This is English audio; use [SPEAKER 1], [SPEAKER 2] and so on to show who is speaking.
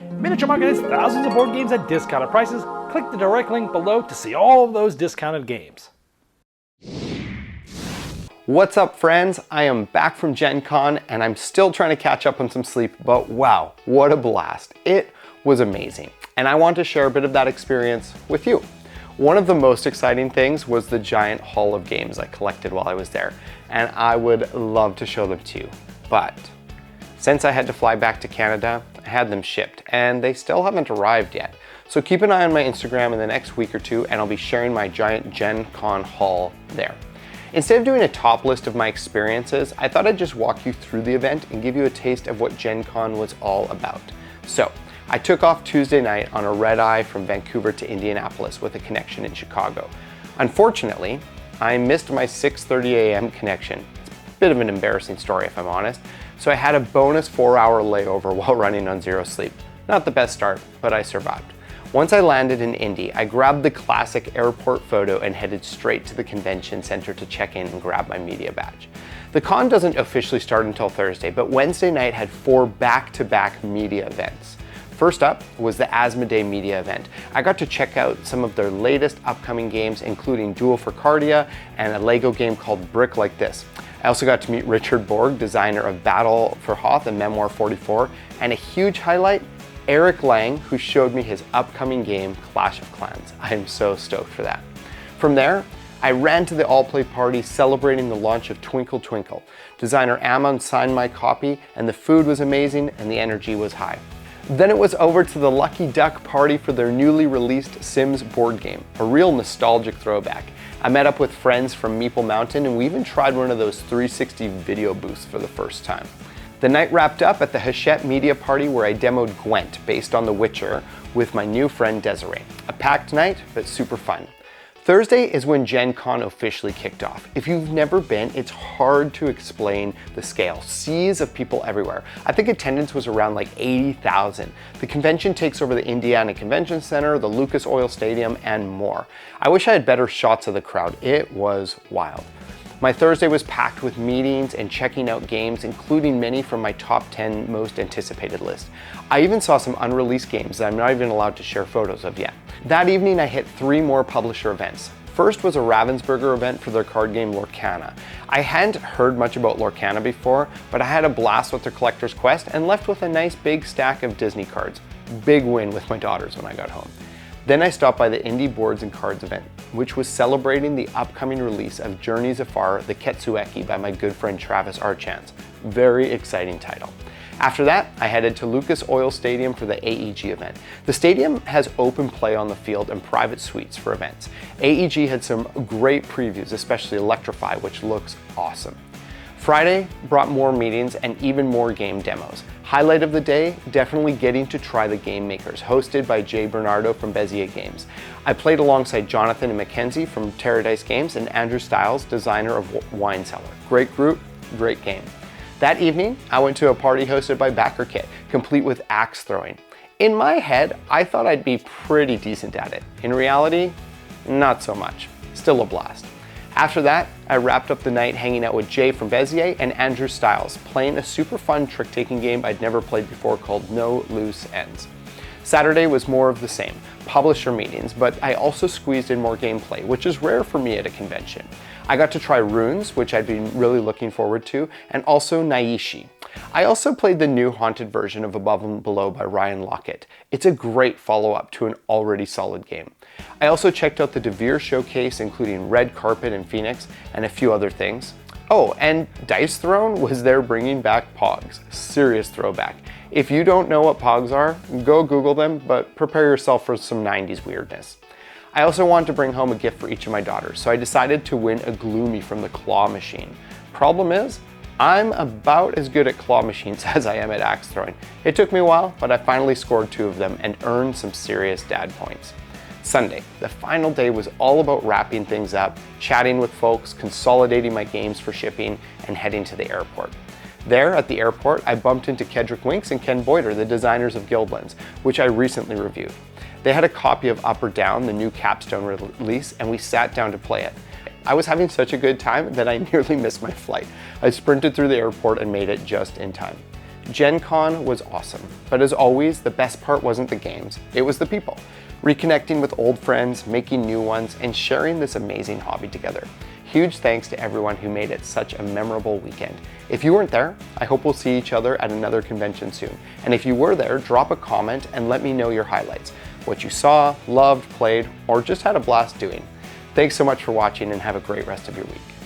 [SPEAKER 1] Miniature Market has thousands of board games at discounted prices. Click the direct link below to see all of those discounted games.
[SPEAKER 2] What's up, friends? I am back from Gencon and I'm still trying to catch up on some sleep, but wow, what a blast. It was amazing. And I want to share a bit of that experience with you. One of the most exciting things was the giant haul of games I collected while I was there, and I would love to show them to you. But since I had to fly back to Canada, I had them shipped and they still haven't arrived yet. So keep an eye on my Instagram in the next week or two and I'll be sharing my giant Gencon haul there. Instead of doing a top list of my experiences, I thought I'd just walk you through the event and give you a taste of what Gencon was all about. So, I took off Tuesday night on a red eye from Vancouver to Indianapolis with a connection in Chicago. Unfortunately, I missed my 6:30 a.m. connection. It's a bit of an embarrassing story if I'm honest, so I had a bonus 4-hour layover while running on zero sleep. Not the best start, but I survived. Once I landed in Indy, I grabbed the classic airport photo and headed straight to the convention center to check in and grab my media badge. The con doesn't officially start until Thursday, but Wednesday night had 4 back-to-back media events. First up was the Asmodee media event. I got to check out some of their latest upcoming games, including Duel for Cardia and a Lego game called Brick Like This. I also got to meet Richard Borg, designer of Battle for Hoth and Memoir 44, and a huge highlight, Eric Lang, who showed me his upcoming game, Clash of Clans. I am so stoked for that. From there, I ran to the all-play party celebrating the launch of Twinkle Twinkle. Designer Amon signed my copy, and the food was amazing and the energy was high. Then it was over to the Lucky Duck party for their newly released Sims board game, a real nostalgic throwback. I met up with friends from Meeple Mountain and we even tried one of those 360 video booths for the first time. The night wrapped up at the Hachette Media Party where I demoed Gwent based on The Witcher with my new friend Desiree. A packed night, but super fun. Thursday is when Gencon officially kicked off. If you've never been, it's hard to explain the scale. Seas of people everywhere. I think attendance was around like 80,000. The convention takes over the Indiana Convention Center, the Lucas Oil Stadium, and more. I wish I had better shots of the crowd. It was wild. My Thursday was packed with meetings and checking out games, including many from my top 10 most anticipated list. I even saw some unreleased games that I'm not even allowed to share photos of yet. That evening I hit 3 more publisher events. First was a Ravensburger event for their card game Lorcana. I hadn't heard much about Lorcana before, but I had a blast with their Collector's Quest and left with a nice big stack of Disney cards. Big win with my daughters when I got home. Then I stopped by the Indie Boards and Cards event, which was celebrating the upcoming release of Journeys Afar, the Ketsueki by my good friend Travis Archance. Very exciting title. After that, I headed to Lucas Oil Stadium for the AEG event. The stadium has open play on the field and private suites for events. AEG had some great previews, especially Electrify, which looks awesome. Friday brought more meetings and even more game demos. Highlight of the day, definitely getting to try the Game Makers, hosted by Jay Bernardo from Bezier Games. I played alongside Jonathan and Mackenzie from Terradice Games and Andrew Stiles, designer of Wine Cellar. Great group, great game. That evening, I went to a party hosted by Backer Kit, complete with axe throwing. In my head, I thought I'd be pretty decent at it. In reality, not so much. Still a blast. After that, I wrapped up the night hanging out with Jay from Bezier and Andrew Stiles, playing a super fun trick-taking game I'd never played before called No Loose Ends. Saturday was more of the same, publisher meetings, but I also squeezed in more gameplay, which is rare for me at a convention. I got to try Runes, which I'd been really looking forward to, and also Naishi. I also played the new haunted version of Above and Below by Ryan Lockett. It's a great follow-up to an already solid game. I also checked out the DeVere showcase, including Red Carpet and Phoenix, and a few other things. Oh, and Dice Throne was there bringing back Pogs. Serious throwback. If you don't know what Pogs are, go Google them, but prepare yourself for some 90s weirdness. I also wanted to bring home a gift for each of my daughters, so I decided to win a Gloomy from the Claw Machine. Problem is, I'm about as good at claw machines as I am at axe throwing. It took me a while, but I finally scored 2 of them and earned some serious dad points. Sunday, the final day, was all about wrapping things up, chatting with folks, consolidating my games for shipping, and heading to the airport. There, at the airport, I bumped into Kedrick Winks and Ken Boyder, the designers of Guildlands, which I recently reviewed. They had a copy of Up or Down, the new capstone release, and we sat down to play it. I was having such a good time that I nearly missed my flight. I sprinted through the airport and made it just in time. Gen Con was awesome, but as always, the best part wasn't the games, it was the people. Reconnecting with old friends, making new ones, and sharing this amazing hobby together. Huge thanks to everyone who made it such a memorable weekend. If you weren't there, I hope we'll see each other at another convention soon. And if you were there, drop a comment and let me know your highlights, what you saw, loved, played, or just had a blast doing. Thanks so much for watching and have a great rest of your week.